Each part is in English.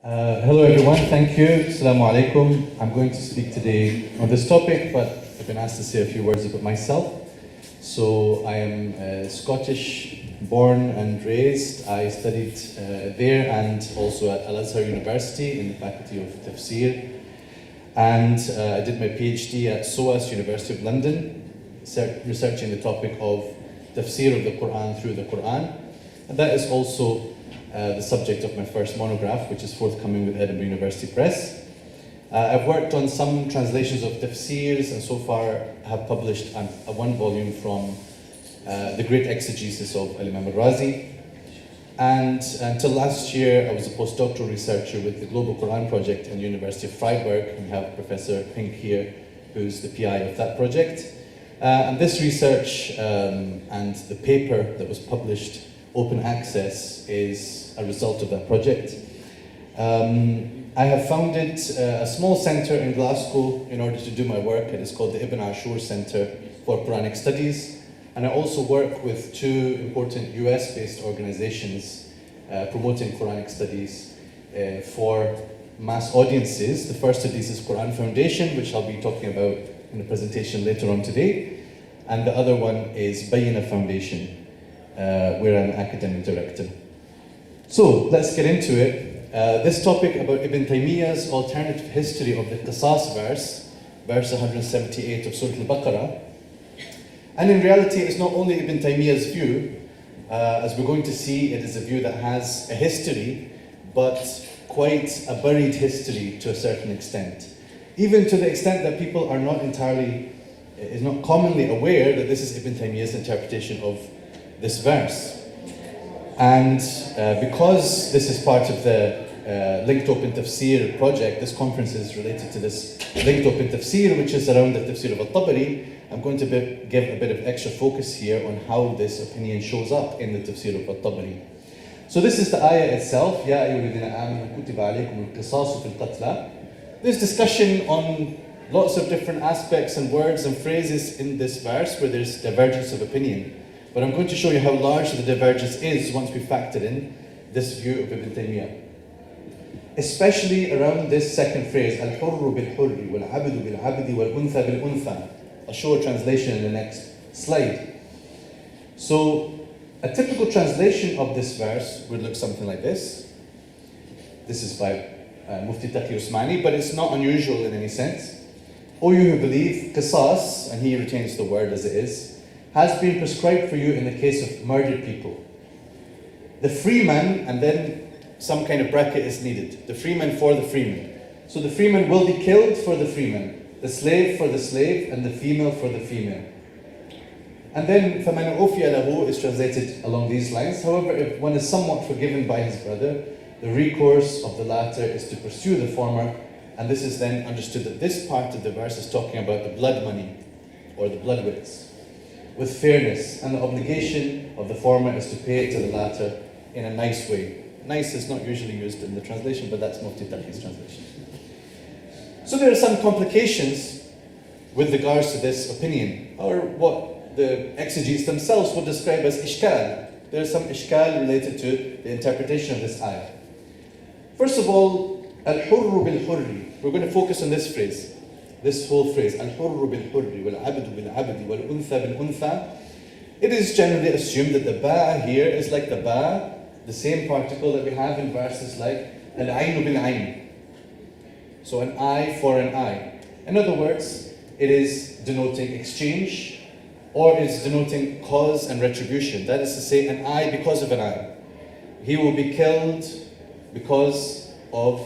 Hello everyone, thank you. Assalamu alaikum. I'm going to speak today on this topic, but I've been asked to say a few words about myself. So I am Scottish, born and raised. I studied there and also at Al-Azhar University in the Faculty of Tafsir. And I did my PhD at SOAS, University of London, researching the topic of Tafsir of the Quran through the Quran. And that is also the subject of my first monograph, which is forthcoming with Edinburgh University Press. I've worked on some translations of tafsirs and so far have published a one volume from the great exegesis of Imam al-Razi. And until last year, I was a postdoctoral researcher with the Global Quran Project in the University of Freiburg. We have Professor Pink here, who's the PI of that project. And this research and the paper that was published, Open Access, is a result of that project. I have founded a small centre in Glasgow in order to do my work. It is called the Ibn Ashur Centre for Quranic Studies. And I also work with two important US-based organizations promoting Quranic studies for mass audiences. The first of these is Quran Foundation, which I'll be talking about in the presentation later on today. And the other one is Bayina Foundation, where I'm academic director. So let's get into it. This topic about Ibn Taymiyya's alternative history of the qiṣāṣ verse 178 of Surah Al-Baqarah. And in reality, it's not only Ibn Taymiyya's view. As we're going to see, it is a view that has a history, but quite a buried history to a certain extent. Even to the extent that people are not commonly aware that this is Ibn Taymiyya's interpretation of this verse. And because this is part of the Linked Open Tafsir project, this conference is related to this Linked Open Tafsir, which is around the Tafsir of Al-Tabari. I'm going to give a bit of extra focus here on how this opinion shows up in the Tafsir of Al-Tabari. So this is the ayah itself. Ya ayyuhalladhina amanu kutiba alaykum al-qiṣāṣu fil qatla. There's discussion on lots of different aspects and words and phrases in this verse where there's divergence of opinion. But I'm going to show you how large the divergence is once we factor in this view of Ibn Taymiyyah. Especially around this second phrase, al-hurru bil-hurri, wal-abdu bil-abdi, wal-untha bil-untha. I'll show a translation in the next slide. So, a typical translation of this verse would look something like this. This is by Mufti Taqi Usmani, but it's not unusual in any sense. O you who believe, qiṣāṣ, and he retains the word as it is, has been prescribed for you in the case of murdered people. The freeman, and then some kind of bracket is needed. The freeman for the freeman. So the freeman will be killed for the freeman, the slave for the slave, and the female for the female. And then فَمَنْ عُفِيَ لَهُ is translated along these lines. However, if one is somewhat forgiven by his brother, the recourse of the latter is to pursue the former, and this is then understood that this part of the verse is talking about the blood money, or the blood wits, with fairness, and the obligation of the former is to pay it to the latter in a nice way. Nice is not usually used in the translation, but that's Mufti Taqi's translation. So there are some complications with regards to this opinion, or what the exegetes themselves would describe as ishkal. There is some ishkal related to the interpretation of this ayah. First of all, al-hurru bil-hurri. We're going to focus on this phrase. This whole phrase, al-hurru bil-hurri, wal-abdu bil-abdi, wal-untha bil-untha. It is generally assumed that the ba here is like the ba, the same particle that we have in verses like al-aynu bil-ayn. So an eye for an eye. In other words, it is denoting exchange, or it's denoting cause and retribution. That is to say, an eye because of an eye. He will be killed because of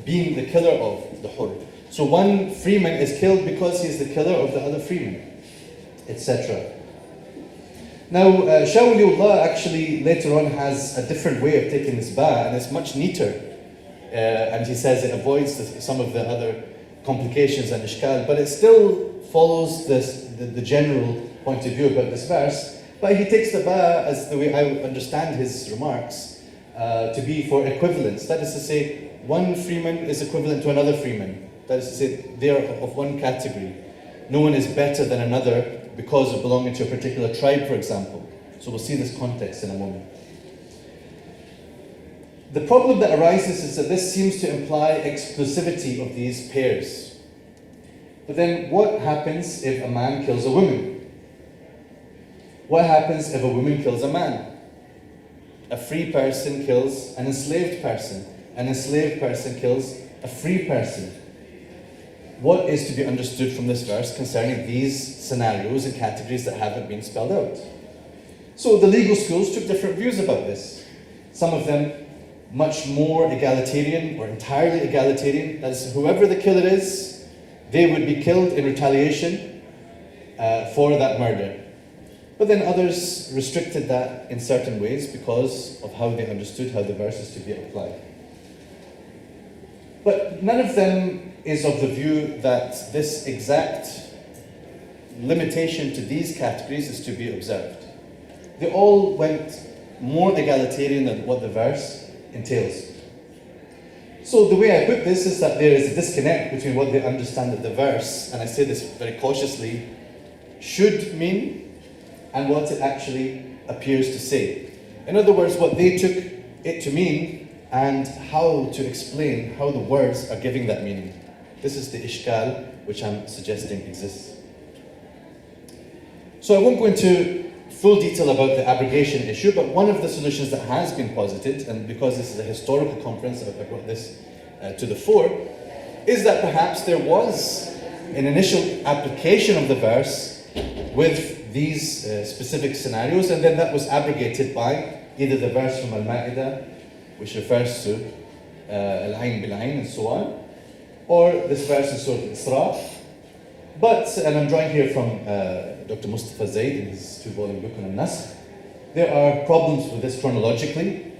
being the killer of the hurr. So one freeman is killed because he is the killer of the other freeman, etc. Now, Shawliullah actually later on has a different way of taking this ba, and it's much neater. And he says it avoids some of the other complications and ishkal, but it still follows the general point of view about this verse. But he takes the ba, as the way I understand his remarks, to be for equivalence. That is to say, one freeman is equivalent to another freeman. That is to say, they are of one category. No one is better than another because of belonging to a particular tribe, for example. So we'll see this context in a moment. The problem that arises is that this seems to imply exclusivity of these pairs. But then what happens if a man kills a woman? What happens if a woman kills a man? A free person kills an enslaved person. An enslaved person kills a free person. What is to be understood from this verse concerning these scenarios and categories that haven't been spelled out? So the legal schools took different views about this. Some of them much more egalitarian or entirely egalitarian. That is, whoever the killer is, they would be killed in retaliation for that murder. But then others restricted that in certain ways because of how they understood how the verse is to be applied. But none of them is of the view that this exact limitation to these categories is to be observed. They all went more egalitarian than what the verse entails. So the way I put this is that there is a disconnect between what they understand that the verse, and I say this very cautiously, should mean and what it actually appears to say. In other words, what they took it to mean and how to explain how the words are giving that meaning. This is the ishkal which I'm suggesting exists. So I won't go into full detail about the abrogation issue, but one of the solutions that has been posited, and because this is a historical conference, I brought this to the fore, is that perhaps there was an initial application of the verse with these specific scenarios, and then that was abrogated by either the verse from Al-Ma'idah, which refers to Al-Ayn bil-Ayn and so on, or this verse in Surah Al-Isra. But, and I'm drawing here from Dr. Mustafa Zaid in his 2-volume book on Al-Nasr, there are problems with this chronologically,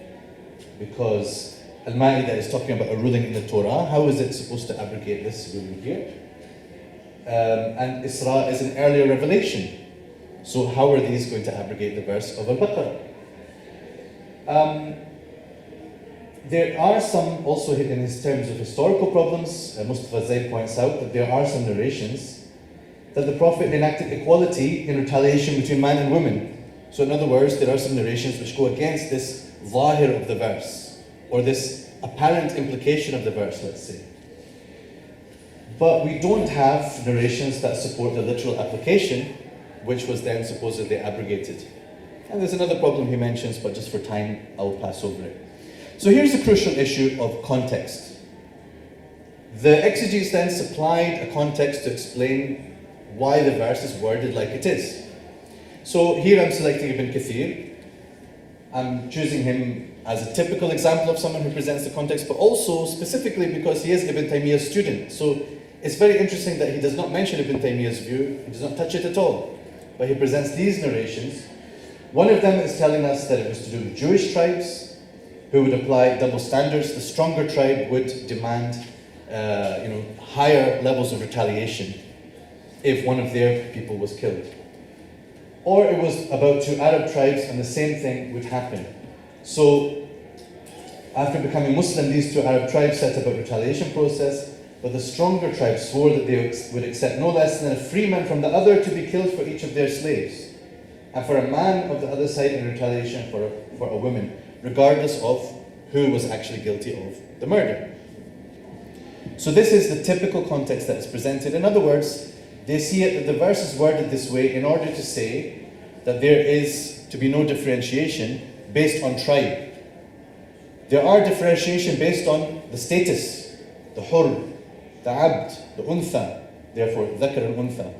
because Al-Ma'idah is talking about a ruling in the Torah. How is it supposed to abrogate this ruling here? And Isra is an earlier revelation. So how are these going to abrogate the verse of Al-Baqarah? There are some, also in his terms of historical problems, Mustafa Zaid points out that there are some narrations that the Prophet enacted equality in retaliation between man and woman. So in other words, there are some narrations which go against this zahir of the verse, or this apparent implication of the verse, let's say. But we don't have narrations that support the literal application, which was then supposedly abrogated. And there's another problem he mentions, but just for time, I'll pass over it. So here's the crucial issue of context. The exegetes then supplied a context to explain why the verse is worded like it is. So here I'm selecting Ibn Kathir. I'm choosing him as a typical example of someone who presents the context, but also specifically because he is Ibn Taymiyya's student. So it's very interesting that he does not mention Ibn Taymiyya's view, he does not touch it at all, but he presents these narrations. One of them is telling us that it was to do with Jewish tribes who would apply double standards. The stronger tribe would demand higher levels of retaliation if one of their people was killed. Or it was about two Arab tribes and the same thing would happen. So after becoming Muslim, these two Arab tribes set up a retaliation process, but the stronger tribes swore that they would accept no less than a free man from the other to be killed for each of their slaves, and for a man of the other side in retaliation for a woman, regardless of who was actually guilty of the murder. So this is the typical context that is presented. In other words, they see it that the verse is worded this way in order to say that there is to be no differentiation based on tribe. There are differentiation based on the status, the hur, the abd, the untha, therefore dhakar and untha.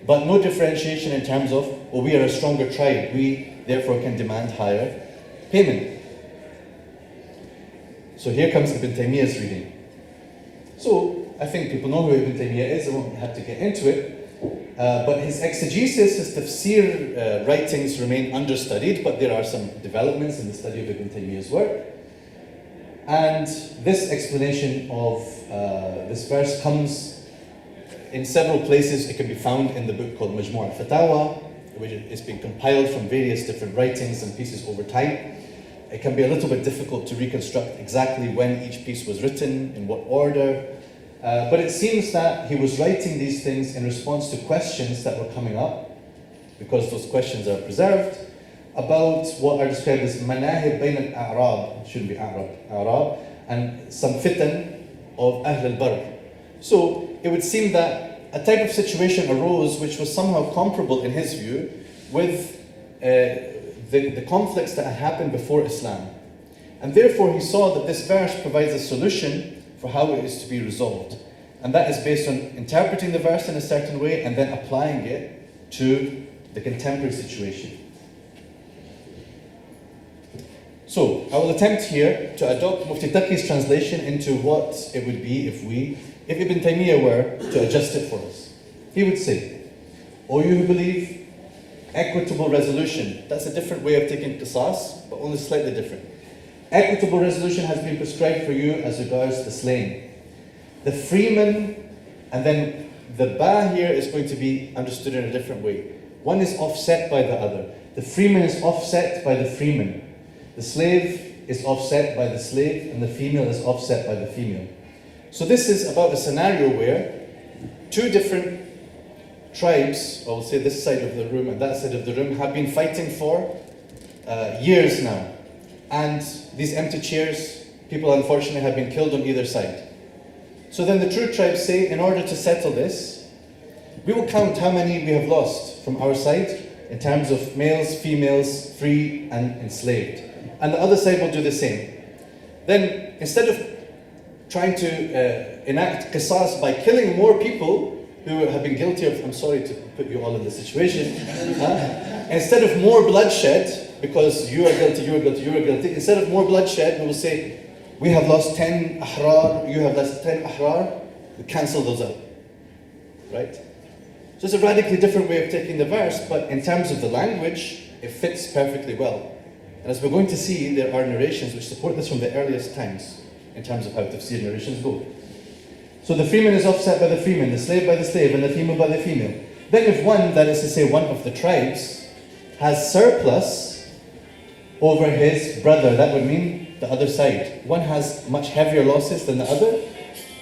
But no differentiation in terms of, oh, we are a stronger tribe, we therefore can demand higher payment. So here comes Ibn Taymiyya's reading. So I think people know who Ibn Taymiyya is, I won't have to get into it. But his exegesis, his tafsir writings remain understudied, but there are some developments in the study of Ibn Taymiyya's work. And this explanation of this verse comes in several places. It can be found in the book called Majmu' al-Fatawa, which is being compiled from various different writings and pieces over time. It can be a little bit difficult to reconstruct exactly when each piece was written, in what order, but it seems that he was writing these things in response to questions that were coming up, because those questions are preserved, about what are described as manahib bayn al-a'rab, shouldn't be a'rab, and some fitan of Ahl al-Barr. So it would seem that a type of situation arose which was somehow comparable in his view with the conflicts that had happened before Islam. And therefore he saw that this verse provides a solution for how it is to be resolved. And that is based on interpreting the verse in a certain way and then applying it to the contemporary situation. So, I will attempt here to adopt Mufti Taqiy's translation into what it would be if Ibn Taymiyya were to adjust it for us. He would say, O you who believe, equitable resolution. That's a different way of taking qiṣāṣ, but only slightly different. Equitable resolution has been prescribed for you as regards the slain. The freeman, and then the ba here is going to be understood in a different way. One is offset by the other. The freeman is offset by the freeman. The slave is offset by the slave, and the female is offset by the female. So this is about a scenario where two different tribes, or we'll say this side of the room and that side of the room, have been fighting for years now. And these empty chairs, people unfortunately have been killed on either side. So then the true tribes say, in order to settle this, we will count how many we have lost from our side in terms of males, females, free and enslaved. And the other side will do the same. Then, instead of trying to enact qiṣāṣ by killing more people who have been guilty of, I'm sorry to put you all in this situation, instead of more bloodshed, because you are guilty, you are guilty, you are guilty, instead of more bloodshed, we will say, we have lost 10 ahrar, you have lost 10 ahrar, we cancel those out. Right? So it's a radically different way of taking the verse, but in terms of the language, it fits perfectly well. And as we're going to see, there are narrations which support this from the earliest times, in terms of how tafsir narrations go. So the freeman is offset by the freeman, the slave by the slave, and the female by the female. Then if one, that is to say one of the tribes, has surplus over his brother, that would mean the other side. One has much heavier losses than the other,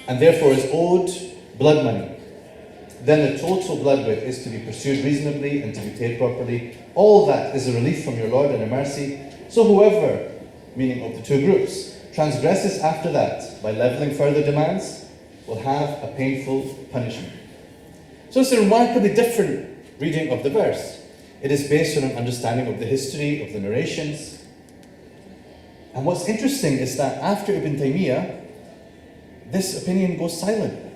and therefore is owed blood money. Then the total blood weight is to be pursued reasonably and to be paid properly. All that is a relief from your Lord and a mercy. So whoever, meaning of the two groups, transgresses after that by leveling further demands will have a painful punishment. So it's a remarkably different reading of the verse. It is based on an understanding of the history, of the narrations. And what's interesting is that after Ibn Taymiyya, this opinion goes silent.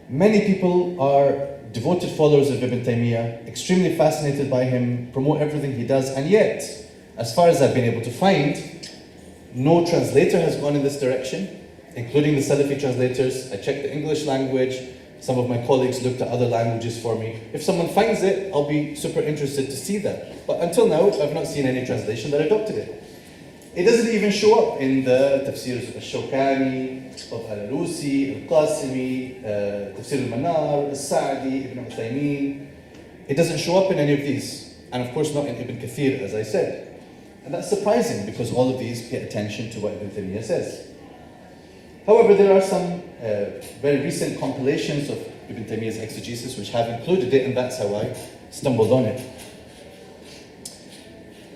Many people are devoted followers of Ibn Taymiyya, extremely fascinated by him, promote everything he does, and yet, as far as I've been able to find, no translator has gone in this direction, including the Salafi translators. I checked the English language, some of my colleagues looked at other languages for me. If someone finds it, I'll be super interested to see that. But until now, I've not seen any translation that adopted it. It doesn't even show up in the tafsirs of al-Shawkani, of al-Alusi, al-Qasimi, tafsir al-Manar, al-Sa'di, Ibn Uthaymeen. It doesn't show up in any of these. And of course not in Ibn Kathir, as I said. And that's surprising because all of these pay attention to what Ibn Taymiyya says. However, there are some very recent compilations of Ibn Taymiyya's exegesis which have included it, and that's how I stumbled on it.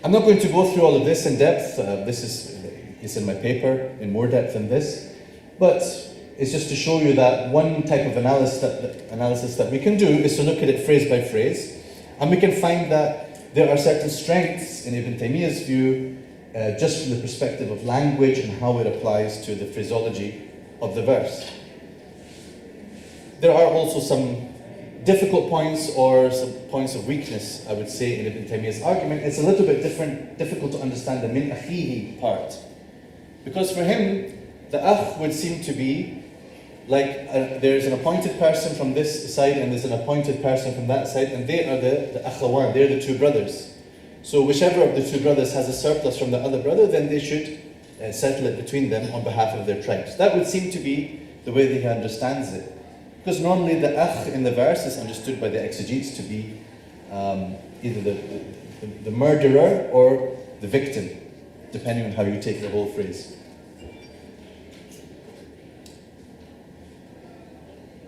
I'm not going to go through all of this in depth. This is in my paper in more depth than this. But it's just to show you that one type of analysis that we can do is to look at it phrase by phrase. And we can find that there are certain strengths in Ibn Taymiyya's view just from the perspective of language and how it applies to the phraseology of the verse. There are also some difficult points or some points of weakness, I would say, in Ibn Taymiyya's argument. It's a little bit difficult to understand the min akhihi part. Because for him, the akh would seem to be like there's an appointed person from this side and there's an appointed person from that side, and they are the akhawan, they're the two brothers. So whichever of the two brothers has a surplus from the other brother, then they should settle it between them on behalf of their tribes. That would seem to be the way that he understands it. Because normally the akh in the verse is understood by the exegetes to be either the murderer or the victim, depending on how you take the whole phrase.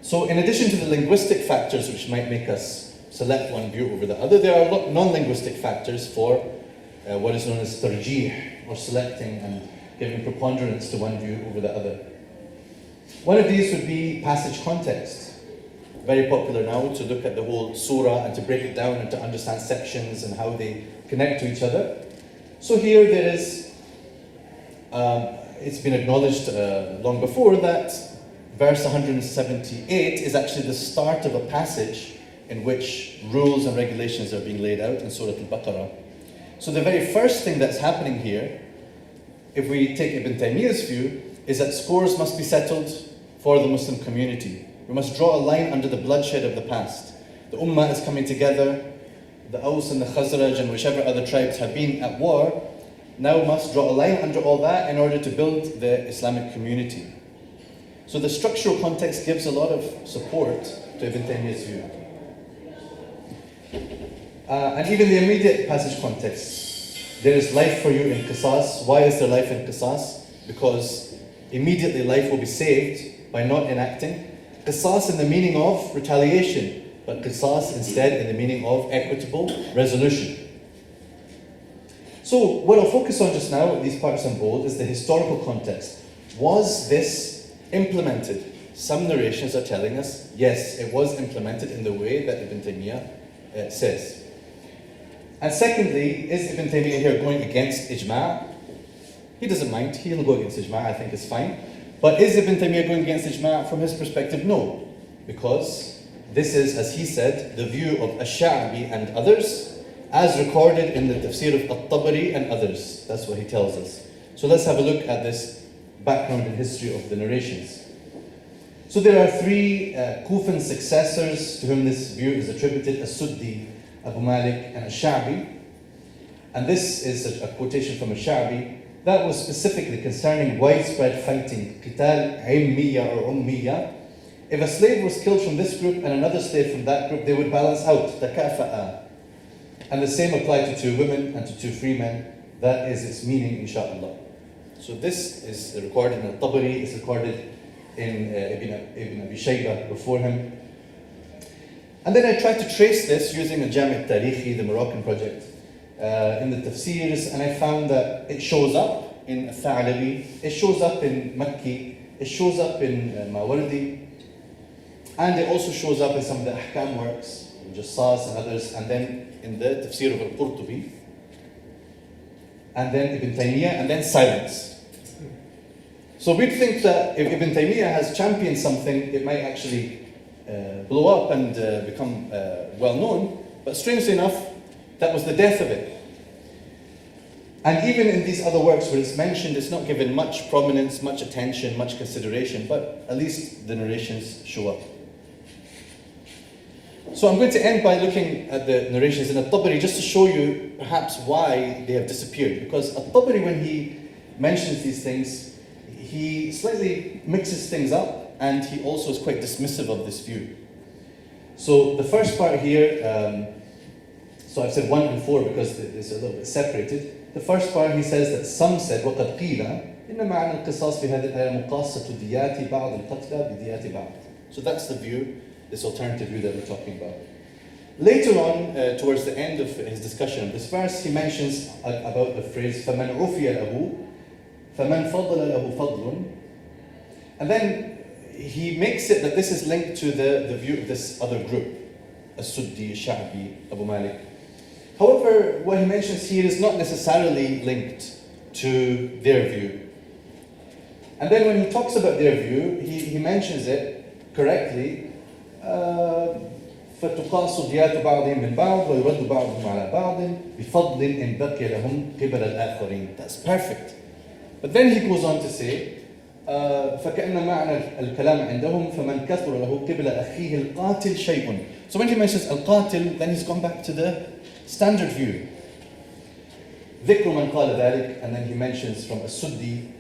So in addition to the linguistic factors which might make us select one view over the other, there are non-linguistic factors for what is known as tarjih, or selecting and giving preponderance to one view over the other. One of these would be passage context. Very popular now to look at the whole surah and to break it down and to understand sections and how they connect to each other. So here there is, it's been acknowledged long before that verse 178 is actually the start of a passage in which rules and regulations are being laid out in Surah Al-Baqarah. So the very first thing that's happening here, if we take Ibn Taymiyya's view, is that scores must be settled for the Muslim community. We must draw a line under the bloodshed of the past. The Ummah is coming together. The Aus and the Khazraj and whichever other tribes have been at war now must draw a line under all that in order to build the Islamic community. So the structural context gives a lot of support to Ibn Taymiyya's view. And even the immediate passage context. There is life for you in qiṣāṣ. Why is there life in qiṣāṣ? Because immediately life will be saved by not enacting. Qiṣāṣ in the meaning of retaliation, but qiṣāṣ instead in the meaning of equitable resolution. So what I'll focus on just now, these parts in bold, is the historical context. Was this implemented? Some narrations are telling us, yes, it was implemented in the way that Ibn Taymiyyah says. And secondly, is Ibn Taymiyyah here going against ijma'? He doesn't mind, he'll go against ijma', I think it's fine. But is Ibn Taymiyyah going against ijma'? From his perspective, no. Because this is, as he said, the view of Ash-Sha'bi and others, as recorded in the tafsir of At-Tabari and others. That's what he tells us. So let's have a look at this background and history of the narrations. So there are three Kufan successors to whom this view is attributed: As-Suddi, Abu Malik, and Ash-Sha'bi. And this is a quotation from Ash-Sha'bi that was specifically concerning widespread fighting, qitāl ilmiyya or ummiyya. If a slave was killed from this group and another slave from that group, they would balance out, takafa'a. And the same applied to two women and to two free men. That is its meaning, inshaAllah. So this is recorded in Al-Tabari, it's recorded in Ibn Abi Shaybah before him. And then I tried to trace this using a Jami' Tarihi, the Moroccan project, in the tafsirs, and I found that it shows up in Al-Tha'labi, it shows up in Makki, it shows up in Mawardi, and it also shows up in some of the Ahkam works, Jassas and others, and then in the tafsir of Al-Qurtubi, and then Ibn Taymiyyah, and then silence. So we'd think that if Ibn Taymiyyah has championed something, it might actually blow up and become well known, but strangely enough, that was the death of it. And even in these other works where it's mentioned, it's not given much prominence, much attention, much consideration, but at least the narrations show up. So I'm going to end by looking at the narrations in At-Tabari just to show you perhaps why they have disappeared. Because At-Tabari, when he mentions these things, he slightly mixes things up, and he also is quite dismissive of this view. So the first part here, so I've said 1 and 4 because it's a little bit separated. The first part, he says that some said, وَقَدْ قِيلَ إِنَّ مَعْنَى الْقِصَاص فِي هَذِهِ الْآيَةِ مُقَاصَةُ دِيَاتِ بَعْضِ الْقَتْلَى بِدِيَاتِ بَعْضِ. So that's the view, this alternative view that we're talking about. Later on, towards the end of his discussion of this verse, he mentions about the phrase فَمَنْ عُفِيَ لَهُ فَمَنْ فَضَّلَ لَهُ فَضْلٌ. And then he makes it that this is linked to the view of this other group, As-Suddi, Ash-Sha'bi, Abu Malik. However, what he mentions here is not necessarily linked to their view. And then when he talks about their view, he mentions it correctly. فَتُقَاصُ دِيَاتُ بَعْضِهِمْ مِنْ بَعْضٍ وَيُرَدُّ بَعْضُهُمْ عَلَى بَعْضٍ بِفَضْلٍ إِنْ بَقِيَ لَهُمْ قِبَلَ الْآخَرِينَ. That's perfect. But then he goes on to say, فَكَأَنَّ مَعْنَى الْكَلَامِ عِنْدَهُمْ فَمَنْ كَثُرَ لَهُ قِبْلَ أَخِيهِ الْقَاتِلِ شَيْءٌ. So when he mentions al-qatil, then he's gone back to the standard view. ذِكْرُ مَنْ قَالَ ذَلِكَ. And then he mentions from As-Suddi,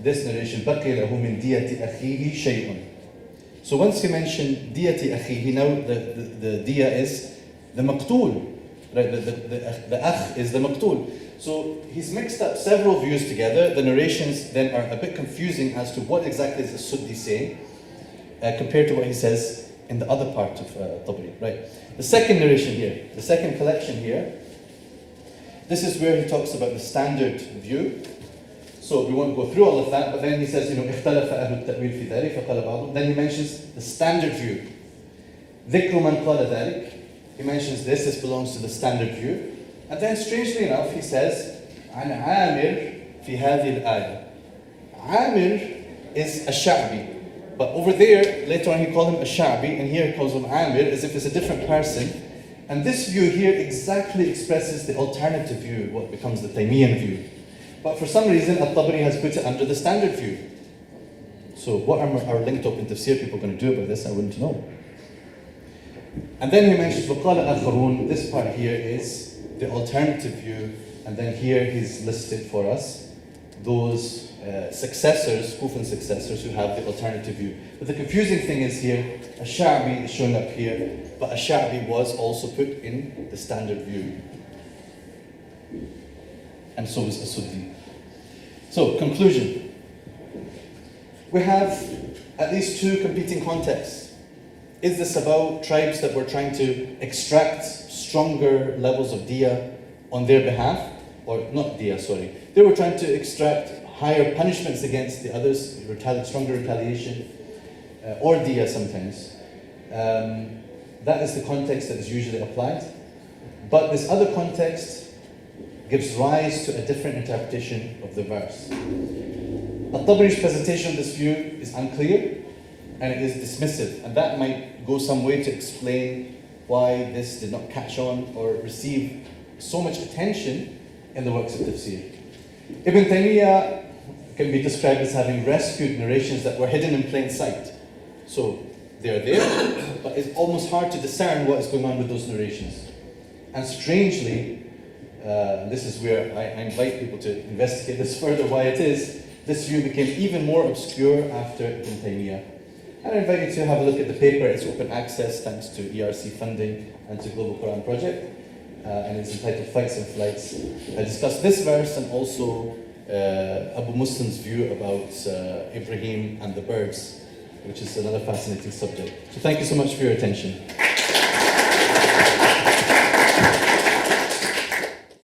this narration, بَقِيَ لَهُ مِنْ دِيَةِ أَخِيهِ شَيْءٌ. So once he mentioned diyati akhihi, now the diya is the maqtul, right? The akh is the maqtul. So he's mixed up several views together. The narrations then are a bit confusing as to what exactly is As-Suddi saying compared to what he says in the other part of Tabari, right? The second narration here, the second collection here, This is where he talks about the standard view. So we won't go through all of that, but then he says, اختلف أهل التأويل في ذلك فقال بعضهم. Then he mentions the standard view. ذكر من قال ذلك. He mentions this belongs to the standard view. And then strangely enough, he says, عن عامر في هذه الآية. Amir is a Sha'bi. But over there, later on he called him a Sha'bi, and here he calls him Amir as if it's a different person. And this view here exactly expresses the alternative view, what becomes the Taymiyyan view. But for some reason, At-Tabari has put it under the standard view. So what are our linked open tafsir people going to do about this? I wouldn't know. And then he mentions وَقَالَ آخَرُونَ. This part here is the alternative view. And then here he's listed for us those successors, Kufan successors, who have the alternative view. But the confusing thing is here, a Sha'bi is shown up here, but a Sha'bi was also put in the standard view. And so is a Suddi. So, conclusion. We have at least two competing contexts. Is this about tribes that were trying to extract stronger levels of diya on their behalf? Or not diya, sorry. They were trying to extract higher punishments against the others, stronger retaliation, or diya sometimes. That is the context that is usually applied. But this other context gives rise to a different interpretation of the verse. At-Tabari's presentation of this view is unclear, and it is dismissive, and that might go some way to explain why this did not catch on or receive so much attention in the works of tafsir. Ibn Taymiyya can be described as having rescued narrations that were hidden in plain sight. So they're there, but it's almost hard to discern what is going on with those narrations. And strangely, this is where I invite people to investigate this further, why it is, this view became even more obscure after Ibn Taymiyya. And I invite you to have a look at the paper. It's open access thanks to ERC funding and to Global Quran Project. And it's entitled Fights and Flights. I discuss this verse and also Abu Muslim's view about Ibrahim and the birds, which is another fascinating subject. So thank you so much for your attention.